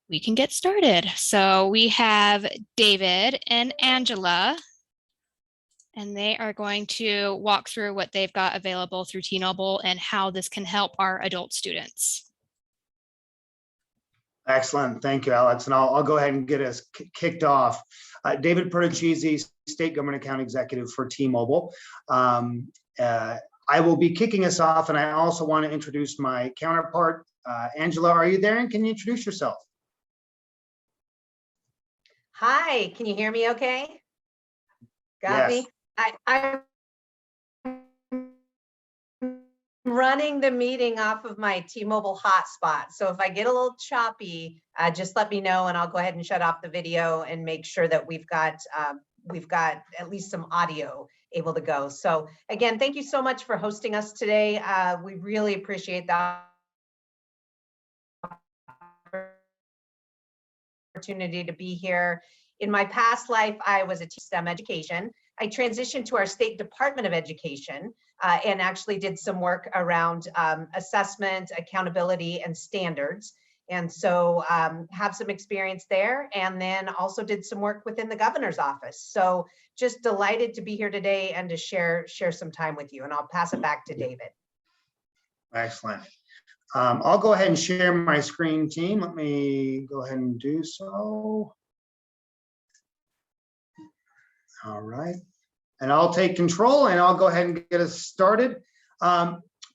We can get started. So we have David and Angela, and they are going to walk through what they've got available through T-Mobile and how this can help our adult students. Excellent. Thank you, Alex. And I'll go ahead and get us kicked off. David Perdichizzi, State Government Account Executive for T-Mobile. I will be kicking us off, and I also want to introduce my counterpart. Angela, are you there? And can you introduce yourself? Hi, can you hear me okay? Got Yes. me? I'm running the meeting off of my T-Mobile hotspot. So if I get a little choppy, just let me know and I'll go ahead and shut off the video and make sure that we've got at least some audio able to go. So again, thank you so much for hosting us today. We really appreciate that opportunity to be here. In my past life, I was a STEM education. I transitioned to our State Department of Education and actually did some work around assessment, accountability, and standards. And so have some experience there, and then also did some work within the governor's office. So just delighted to be here today and to share some time with you. And I'll pass it back to David. Excellent. I'll go ahead and share my screen, team. Let me go ahead and do so. All right. And I'll take control and I'll go ahead and get us started.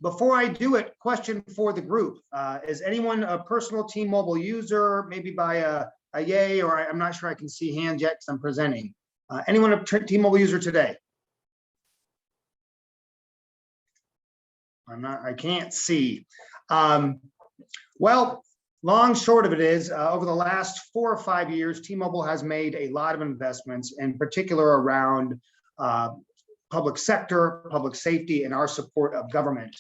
Before I do it, question for the group. Is anyone a personal T-Mobile user, maybe by a yay, or I'm not sure I can see hands yet because I'm presenting. Anyone a T-Mobile user today? I can't see. Well, long short of it is, over the last 4 or 5 years, T-Mobile has made a lot of investments, in particular around public sector, public safety, and our support of government.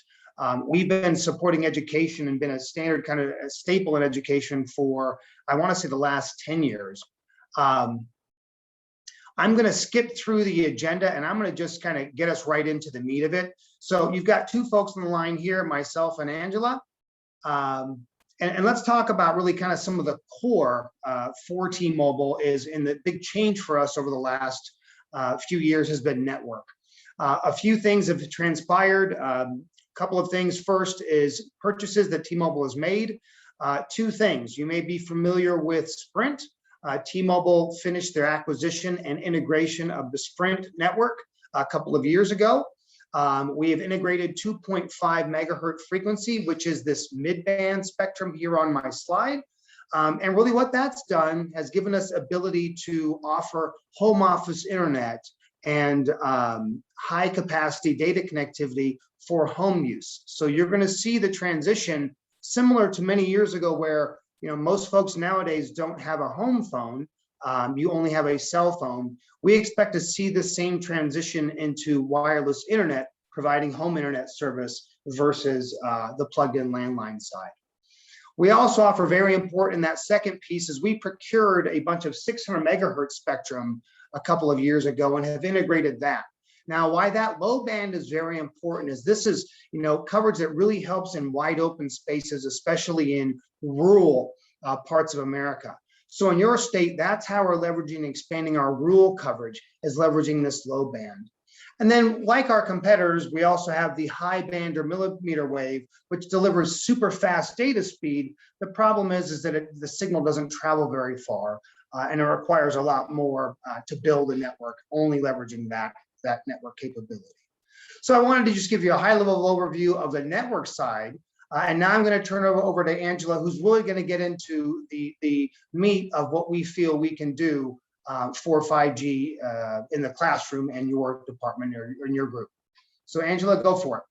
We've been supporting education and been a standard kind of a staple in education for, I want to say, the last 10 years. I'm going to skip through the agenda and I'm going to just kind of get us right into the meat of it. So you've got 2 folks on the line here, myself and Angela. And let's talk about really kind of some of the core for T-Mobile is, in the big change for us over the last few years has been network. A few things have transpired. A couple of things. First is purchases that T-Mobile has made. 2 things. You may be familiar with Sprint. T-Mobile finished their acquisition and integration of the Sprint network a couple of years ago. We have integrated 2.5 megahertz frequency, which is this mid-band spectrum here on my slide. And really what that's done has given us ability to offer home office internet and high capacity data connectivity for home use. So you're going to see the transition similar to many years ago where, you know, most folks nowadays don't have a home phone. You only have a cell phone. We expect to see the same transition into wireless internet, providing home internet service versus the plugged-in landline side. We also offer, very important in that second piece, is we procured a bunch of 600 megahertz spectrum a couple of years ago and have integrated that. Now, why that low band is very important is this is, you know, coverage that really helps in wide open spaces, especially in rural parts of America. So in your state, that's how we're leveraging and expanding our rural coverage, is leveraging this low band. And then, like our competitors, we also have the high band or millimeter wave, which delivers super fast data speed. The problem is that the signal doesn't travel very far, and it requires a lot more to build a network, only leveraging that network capability. So I wanted to just give you a high-level overview of the network side. And now I'm going to turn it over to Angela, who's really going to get into the meat of what we feel we can do for 5G in the classroom and your department or in your group. So Angela, go for it.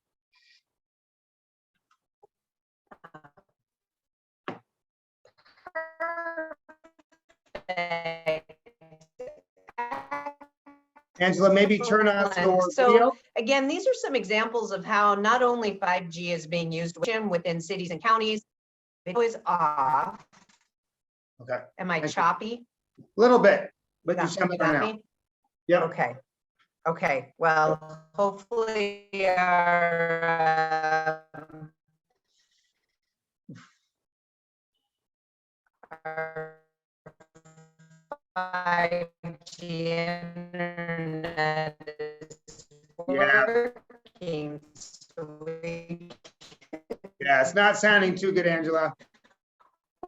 Angela, maybe turn on your video. Again, these are some examples of how not only 5G is being used within cities and counties. Video is off. Okay. Am I choppy? A little bit, but you sound better now. Yeah. Okay. Okay. Well, hopefully our our 5G internet is Yeah. working. So we Yeah, it's not sounding too good, Angela.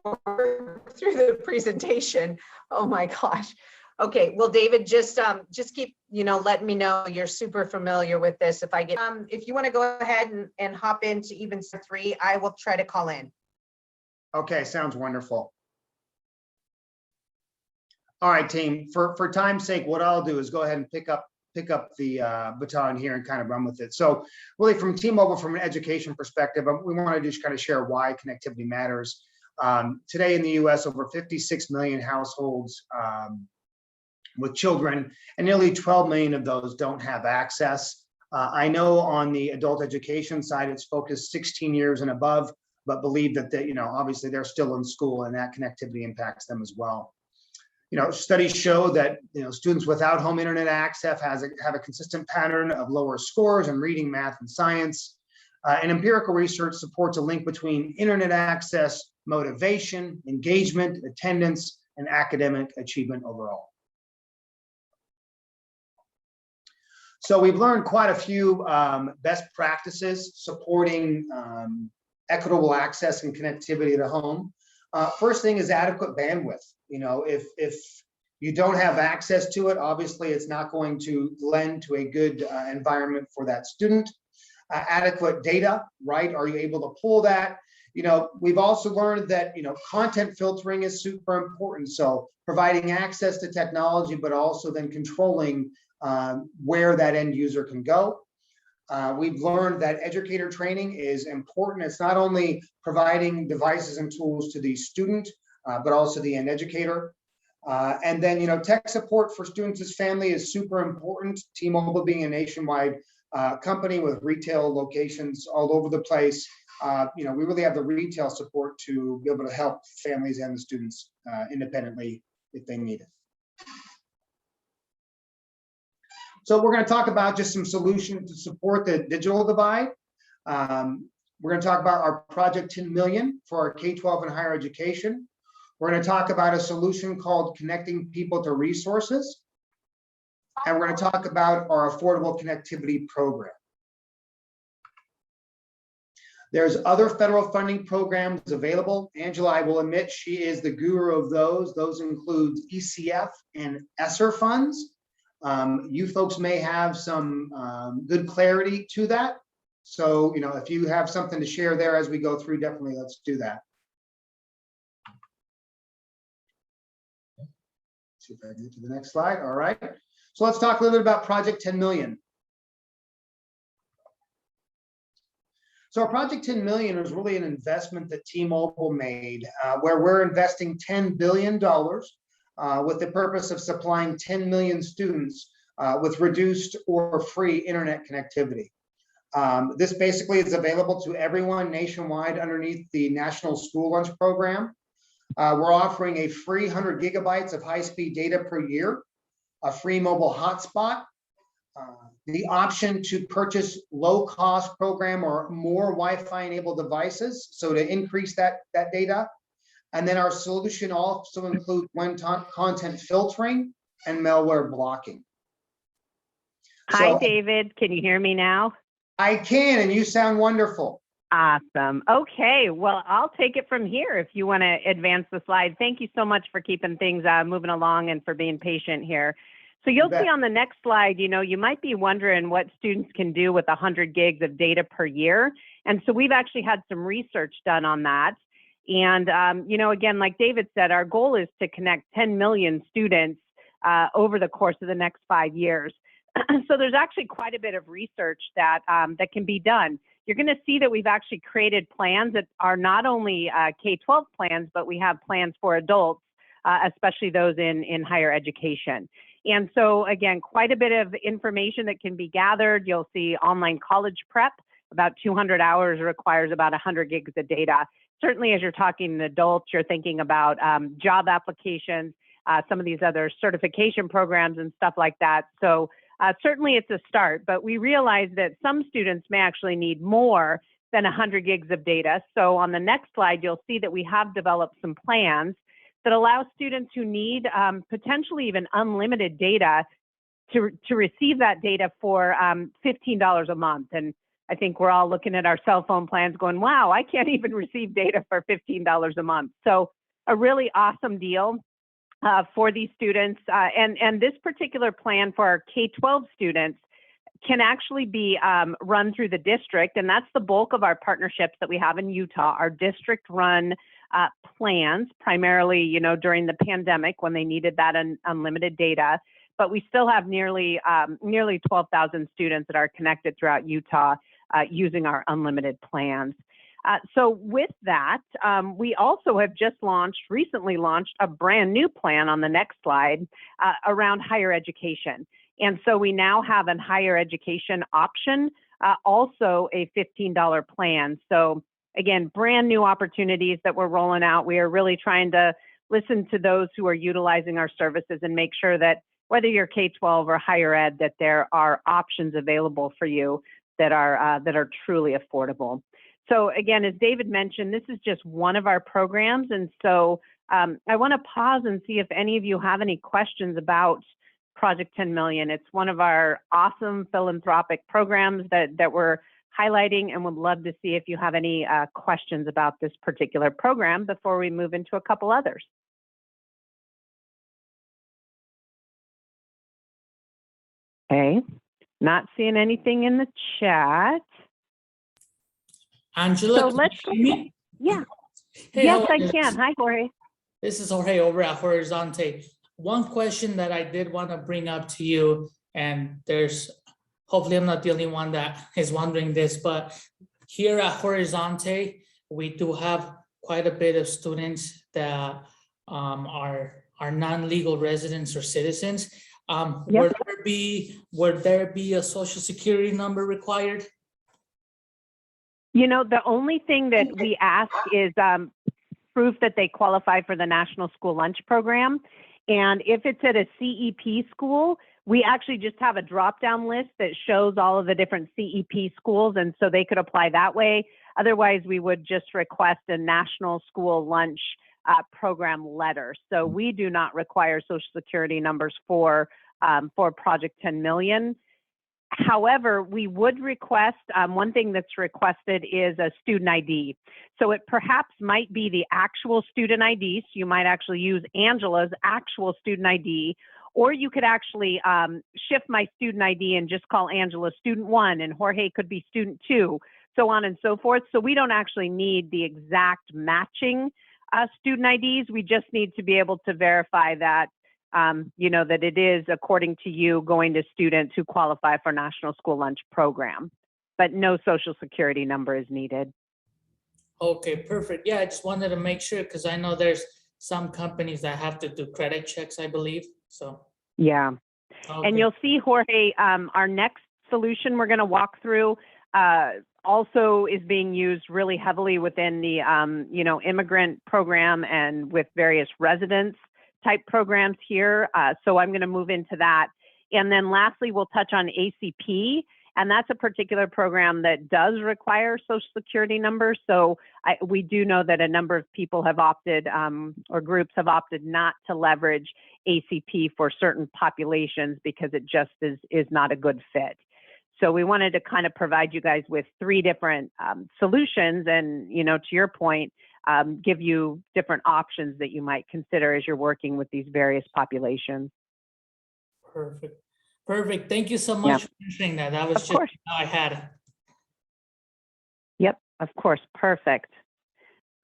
work through the presentation. Oh my gosh. Okay, well, David, just keep, letting me know you're super familiar with this. If I get, if you want to go ahead and hop into even 3, I will try to call in. Okay, sounds wonderful. All right, team, for time's sake, what I'll do is go ahead and pick up the baton here and kind of run with it. So really from T-Mobile, from an education perspective, we want to just kind of share why connectivity matters. Today in the US, over 56 million households with children, and nearly 12 million of those don't have access. I know on the adult education side, it's focused 16 years and above, but believe that obviously they're still in school and that connectivity impacts them as well. Studies show that students without home internet access have a consistent pattern of lower scores in reading, math, and science. And empirical research supports a link between internet access, motivation, engagement, attendance, and academic achievement overall. So we've learned quite a few best practices supporting equitable access and connectivity to home. First thing is adequate bandwidth. If you don't have access to it, obviously it's not going to lend to a good environment for that student. Adequate data, right? Are you able to pull that? We've also learned that, content filtering is super important. So providing access to technology, but also then controlling where that end user can go. We've learned that educator training is important. It's not only providing devices and tools to the student, but also the end educator. And then, tech support for students' family is super important. T-Mobile being a nationwide company with retail locations all over the place, we really have the retail support to be able to help families and the students independently if they need it. So we're going to talk about just some solutions to support the digital divide. We're going to talk about our Project 10 Million for our K-12 and higher education. We're going to talk about a solution called Connecting People to Resources. And we're going to talk about our Affordable Connectivity Program. There's other federal funding programs available. Angela, I will admit, she is the guru of those. Those include ECF and ESSER funds. You folks may have some good clarity to that. So, if you have something to share there as we go through, definitely let's do that. See if I can get to the next slide. All right. So let's talk a little bit about Project 10 Million. So our Project 10 Million is really an investment that T-Mobile made where we're investing $10 billion with the purpose of supplying 10 million students with reduced or free internet connectivity. This basically is available to everyone nationwide underneath the National School Lunch Program. We're offering a free 100 gigabytes of high-speed data per year, a free mobile hotspot, the option to purchase low-cost program or more Wi-Fi enabled devices, so to increase that data. And then our solution also includes content filtering and malware blocking. Hi, David. Can you hear me now? I can, and you sound wonderful. Awesome. Okay, well, I'll take it from here if you want to advance the slide. Thank you so much for keeping things moving along and for being patient here. So you'll see on the next slide, you might be wondering what students can do with 100 gigs of data per year. And so we've actually had some research done on that. And, again, like David said, our goal is to connect 10 million students over the course of the next 5 years. So there's actually quite a bit of research that can be done. You're going to see that we've actually created plans that are not only K-12 plans, but we have plans for adults, especially those in higher education. And so, again, quite a bit of information that can be gathered. You'll see online college prep, about 200 hours requires about 100 gigs of data. Certainly, as you're talking to adults, you're thinking about job applications, some of these other certification programs and stuff like that. So certainly it's a start, but we realize that some students may actually need more than 100 gigs of data. So on the next slide, you'll see that we have developed some plans that allow students who need potentially even unlimited data to receive that data for $15 a month. And I think we're all looking at our cell phone plans going, wow, I can't even receive data for $15 a month. So a really awesome deal for these students. And this particular plan for our K-12 students can actually be run through the district. And that's the bulk of our partnerships that we have in Utah, our district run plans, primarily, you know, during the pandemic when they needed that unlimited data. But we still have nearly 12,000 students that are connected throughout Utah using our unlimited plans. So with that, we also have just recently launched a brand new plan on the next slide around higher education. And so we now have a higher education option, also a $15 plan. So again, brand new opportunities that we're rolling out. We are really trying to listen to those who are utilizing our services and make sure that whether you're K-12 or higher ed, that there are options available for you that are truly affordable. So again, as David mentioned, this is just one of our programs. And so I want to pause and see if any of you have any questions about Project 10 Million. It's one of our awesome philanthropic programs that we're highlighting, and would love to see if you have any questions about this particular program before we move into a couple others. Okay, not seeing anything in the chat. Angela, So can let's you hear me? Yeah. Hey, Yes, how are I you? can. Hi, Jorge. This is Jorge over at Horizonte. One question that I did want to bring up to you, and hopefully I'm not the only one that is wondering this, but here at Horizonte, we do have quite a bit of students that are non-legal residents or citizens. Yep. Would there be a social security number required? You know, the only thing that we ask is proof that they qualify for the National School Lunch Program. And if it's at a CEP school, we actually just have a drop-down list that shows all of the different CEP schools, and so they could apply that way. Otherwise, we would just request a National School Lunch Program letter. So we do not require Social Security numbers for Project 10 Million. However, we would request, one thing that's requested is a student ID. So it perhaps might be the actual student ID. So you might actually use Angela's actual student ID, or you could actually shift my student ID and just call Angela student 1, and Jorge could be student 2, so on and so forth. So we don't actually need the exact matching student IDs. We just need to be able to verify that you know, that it is, according to you, going to students who qualify for National School Lunch Program, but no Social Security number is needed. Okay, perfect. Yeah, I just wanted to make sure because I know there's some companies that have to do credit checks, I believe. So Yeah. okay. And you'll see, Jorge, our next solution we're going to walk through also is being used really heavily within the you know, immigrant program and with various residents type programs here. So I'm going to move into that. And then lastly, we'll touch on ACP. And that's a particular program that does require Social Security numbers. So we do know that a number of people have opted, or groups have opted not to leverage ACP for certain populations because it just is not a good fit. So we wanted to kind of provide you guys with 3 different solutions, and, you know, to your point, give you different options that you might consider as you're working with these various populations. Perfect. Perfect. Thank you so much for answering that. That was Of just course. how I had. Yep, of course. Perfect.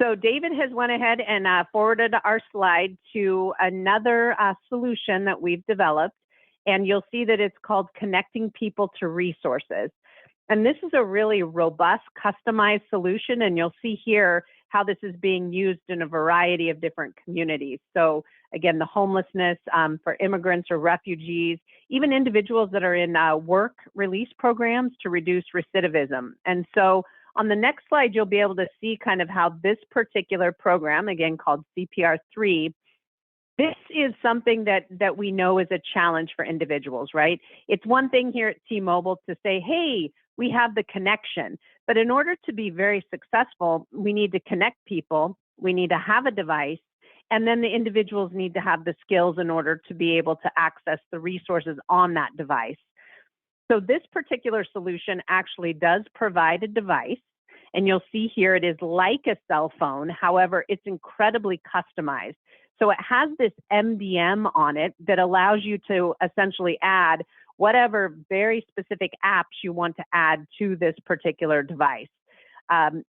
So David has went ahead and forwarded our slide to another solution that we've developed. And you'll see that it's called Connecting People to Resources. And this is a really robust, customized solution. And you'll see here how this is being used in a variety of different communities. So again, the homelessness for immigrants or refugees, even individuals that are in work release programs to reduce recidivism. And so on the next slide, you'll be able to see kind of how this particular program, again called CPR3, This is something that we know is a challenge for individuals, right? It's one thing here at T-Mobile to say, hey, we have the connection. But in order to be very successful, we need to connect people, we need to have a device, and then the individuals need to have the skills in order to be able to access the resources on that device. So this particular solution actually does provide a device, and you'll see here it is like a cell phone. However, it's incredibly customized. So it has this MDM on it that allows you to essentially add whatever very specific apps you want to add to this particular device.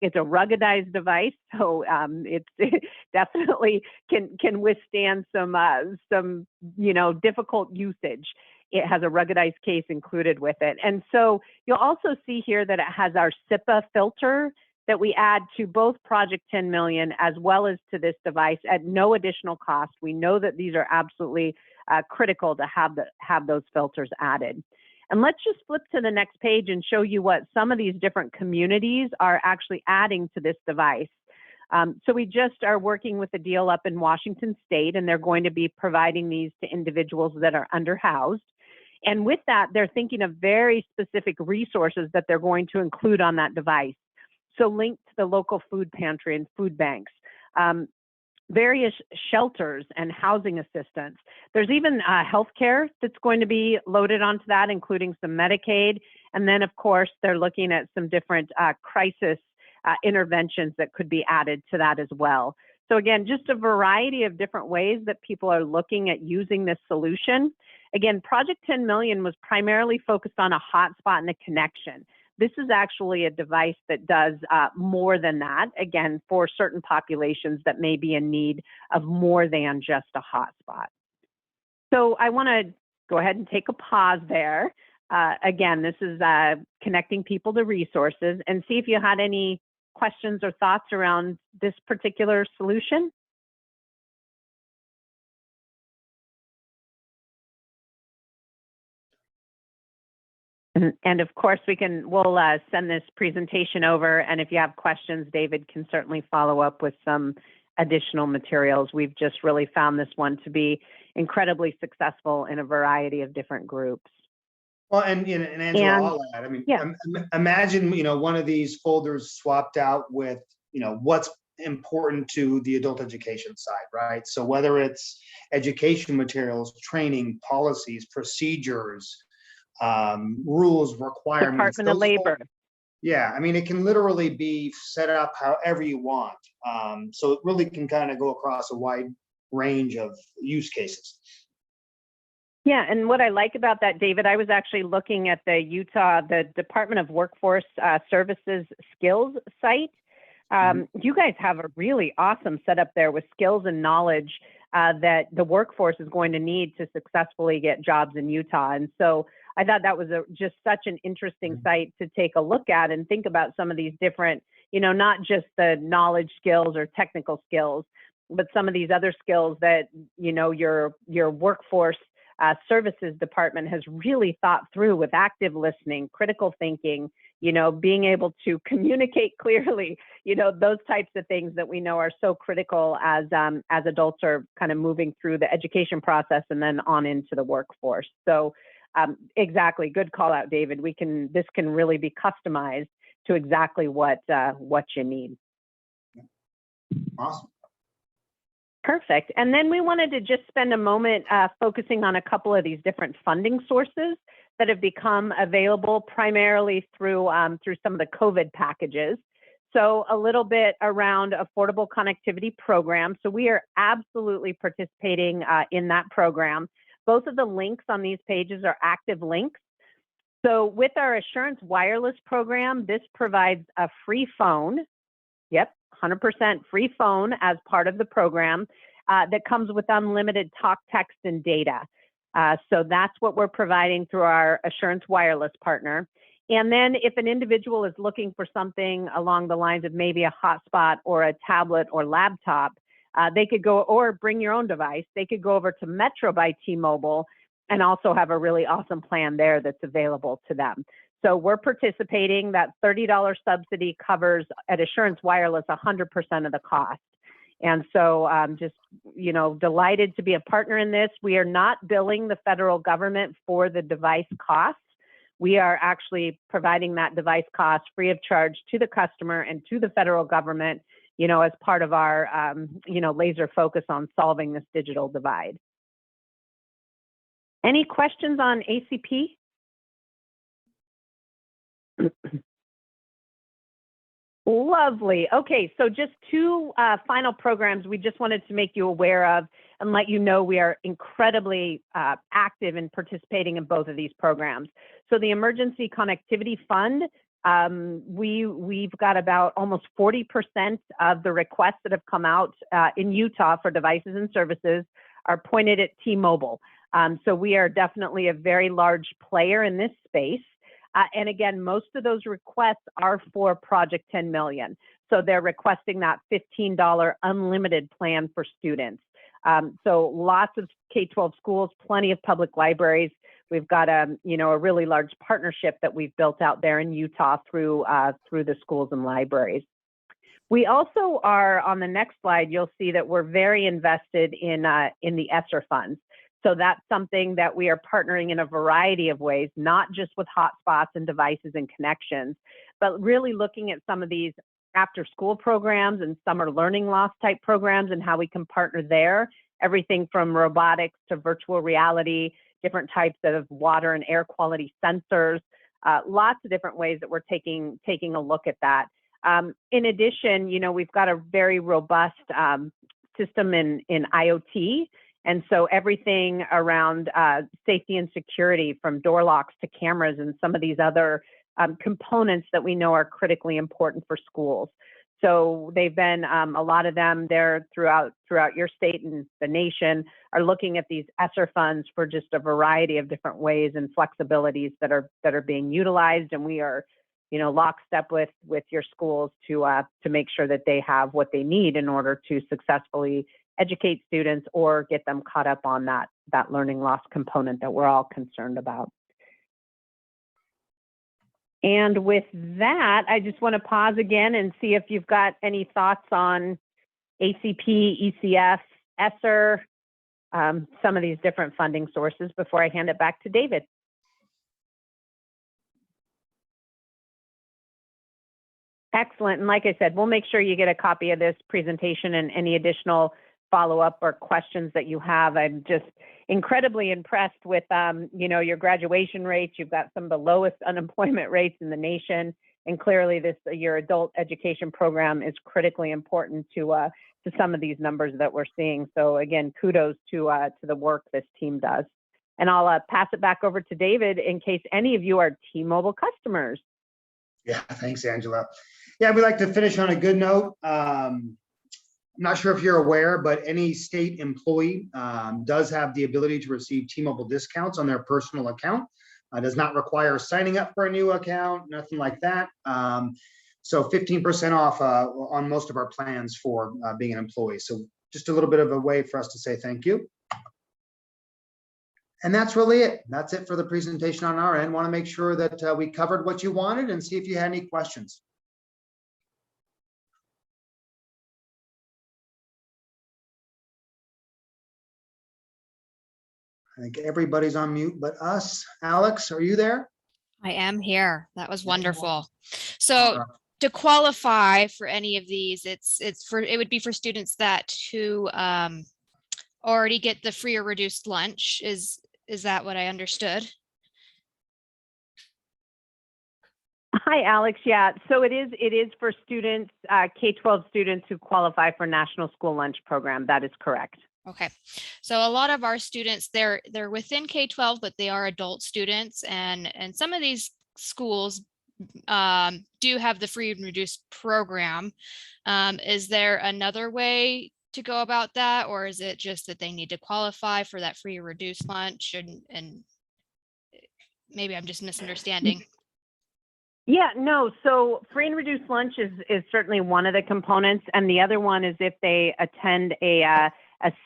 It's a ruggedized device, so it definitely can withstand some difficult usage. It has a ruggedized case included with it. And so you'll also see here that it has our SIPA filter that we add to both Project 10 Million as well as to this device at no additional cost. We know that these are absolutely critical to have those filters added. And let's just flip to the next page and show you what some of these different communities are actually adding to this device. So we just are working with a deal up in Washington State, and they're going to be providing these to individuals that are underhoused. And with that, they're thinking of very specific resources that they're going to include on that device. So linked to the local food pantry and food banks, various shelters and housing assistance. There's even healthcare that's going to be loaded onto that, including some Medicaid. And then, of course, they're looking at some different crisis interventions that could be added to that as well. So again, just a variety of different ways that people are looking at using this solution. Again, Project 10 Million was primarily focused on a hotspot and a connection. This is actually a device that does more than that, again, for certain populations that may be in need of more than just a hotspot. So I want to go ahead and take a pause there. Again, this is connecting people to resources, and see if you had any questions or thoughts around this particular solution. And of course, we'll send this presentation over, and if you have questions, David can certainly follow up with some additional materials. We've just really found this one to be incredibly successful in a variety of different groups. Well, and Angela, I'll add, I mean, yeah. Imagine, one of these folders swapped out with, what's important to the adult education side, right? So whether it's education materials, training, policies, procedures, rules, requirements. Department of Labor. Yeah, I mean, it can literally be set up however you want. So it really can kind of go across a wide range of use cases. Yeah, and what I like about that, David, I was actually looking at the Department of Workforce Services skills site. You guys have a really awesome setup there with skills and knowledge that the workforce is going to need to successfully get jobs in Utah. And so I thought that was just such an interesting site to take a look at and think about some of these different, not just the knowledge skills or technical skills, but some of these other skills that, your workforce services department has really thought through with active listening, critical thinking, being able to communicate clearly, those types of things that we know are so critical as adults are kind of moving through the education process and then on into the workforce. So exactly, good call out, David. This can really be customized to exactly what you need. Awesome. Perfect. And then we wanted to just spend a moment focusing on a couple of these different funding sources that have become available primarily through some of the COVID packages. So a little bit around Affordable Connectivity Program. So we are absolutely participating in that program. Both of the links on these pages are active links. So with our Assurance Wireless program, this provides a free phone. Yep, 100% free phone as part of the program that comes with unlimited talk, text, and data. So that's what we're providing through our Assurance Wireless partner. And then if an individual is looking for something along the lines of maybe a hotspot or a tablet or laptop, they could go, or bring your own device, they could go over to Metro by T-Mobile and also have a really awesome plan there that's available to them. So we're participating. That $30 subsidy covers at Assurance Wireless 100% of the cost. And so just, you know, delighted to be a partner in this. We are not billing the federal government for the device costs. We are actually providing that device cost free of charge to the customer and to the federal government, you know, as part of our, you know, laser focus on solving this digital divide. Any questions on ACP? Lovely. Okay, so just two final programs we just wanted to make you aware of and let you know we are incredibly active in participating in both of these programs. So the Emergency Connectivity Fund, we've got about almost 40% of the requests that have come out in Utah for devices and services are pointed at T-Mobile. So we are definitely a very large player in this space. And again, most of those requests are for Project 10 Million. So they're requesting that $15 unlimited plan for students. So lots of K-12 schools, plenty of public libraries. We've got a really large partnership that we've built out there in Utah through the schools and libraries. We also are, on the next slide, you'll see that we're very invested in the ESSER funds. So that's something that we are partnering in a variety of ways, not just with hotspots and devices and connections, but really looking at some of these after school programs and summer learning loss type programs and how we can partner there. Everything from robotics to virtual reality, different types of water and air quality sensors, lots of different ways that we're taking a look at that. In addition, you know, we've got a very robust system in IoT. And so everything around safety and security, from door locks to cameras and some of these other components that we know are critically important for schools. So they've been, a lot of them there throughout your state and the nation are looking at these ESSER funds for just a variety of different ways and flexibilities that are being utilized. And we are, you know, lockstep with your schools to make sure that they have what they need in order to successfully educate students or get them caught up on that learning loss component that we're all concerned about. And with that, I just want to pause again and see if you've got any thoughts on ACP, ECF, ESSER, some of these different funding sources before I hand it back to David. Excellent. And like I said, we'll make sure you get a copy of this presentation and any additional follow-up or questions that you have. I'm just incredibly impressed with, you know, your graduation rates. You've got some of the lowest unemployment rates in the nation, and clearly your adult education program is critically important to some of these numbers that we're seeing. So again, kudos to the work this team does. And I'll pass it back over to David in case any of you are T-Mobile customers. Yeah, thanks, Angela. Yeah, we like to finish on a good note. I'm not sure if you're aware, but any state employee does have the ability to receive T-Mobile discounts on their personal account. Does not require signing up for a new account, nothing like that. So 15% off on most of our plans for being an employee. So just a little bit of a way for us to say thank you. And that's really it. That's it for the presentation on our end. Want to make sure that we covered what you wanted and see if you had any questions. I think everybody's on mute but us. Alex, are you there? I am here. That was wonderful. So to qualify for any of these, it would be for students who already get the free or reduced lunch. Is that what I understood? Hi, Alex. Yeah, so it is for students, K-12 students who qualify for National School Lunch Program. That is correct. Okay, so a lot of our students, they're within K-12, but they are adult students, and some of these schools do have the free and reduced program. Is there another way to go about that, or is it just that they need to qualify for that free or reduced lunch? And maybe I'm just misunderstanding. Yeah, no, so free and reduced lunch is certainly one of the components, and the other one is if they attend a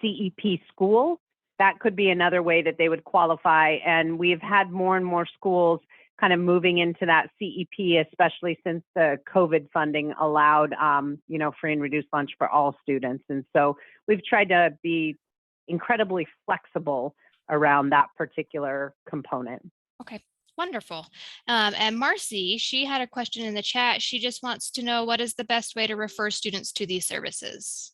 CEP school, that could be another way that they would qualify. And we've had more and more schools kind of moving into that CEP, especially since the COVID funding allowed, you know, free and reduced lunch for all students. And so we've tried to be incredibly flexible around that particular component. Okay, wonderful. And Marcy, she had a question in the chat. She just wants to know, what is the best way to refer students to these services?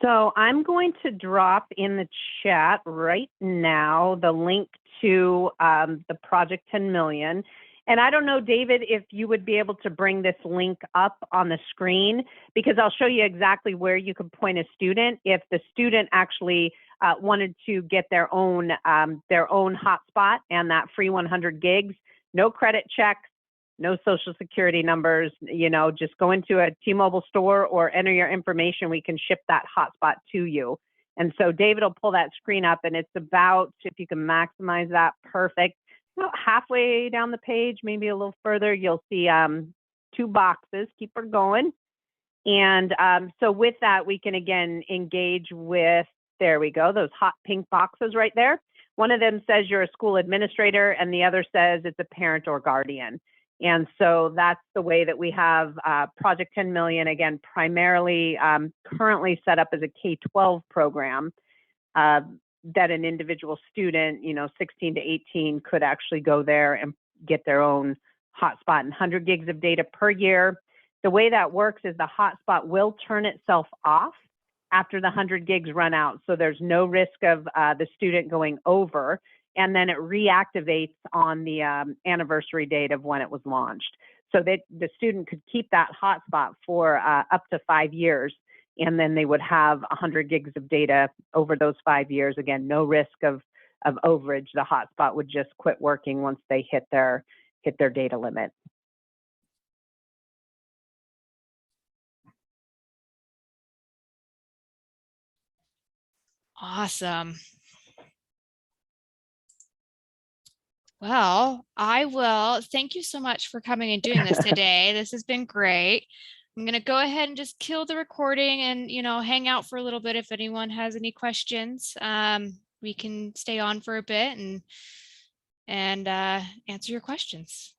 So I'm going to drop in the chat right now the link to the Project 10 Million. And I don't know, David, if you would be able to bring this link up on the screen, because I'll show you exactly where you can point a student if the student actually wanted to get their own hotspot and that free 100 gigs, no credit checks, no social security numbers, you know, just go into a T-Mobile store or enter your information. We can ship that hotspot to you. And so David will pull that screen up, and it's about, if you can maximize that, perfect. About halfway down the page, maybe a little further, you'll see 2 boxes. Keep her going. And so with that, we can again engage with, there we go, those hot pink boxes right there. One of them says you're a school administrator, and the other says it's a parent or guardian. And so that's the way that we have Project 10 Million, again, primarily currently set up as a K-12 program that an individual student, you know, 16 to 18 could actually go there and get their own hotspot and 100 gigs of data per year. The way that works is the hotspot will turn itself off after the 100 gigs run out. So there's no risk of the student going over. And then it reactivates on the anniversary date of when it was launched. So that the student could keep that hotspot for up to 5 years, and then they would have 100 gigs of data over those 5 years. Again, no risk of overage. The hotspot would just quit working once they hit their data limit. Awesome. Well, I will. Thank you so much for coming and doing this today. This has been great. I'm going to go ahead and just kill the recording and, you know, hang out for a little bit. If anyone has any questions, we can stay on for a bit and answer your questions.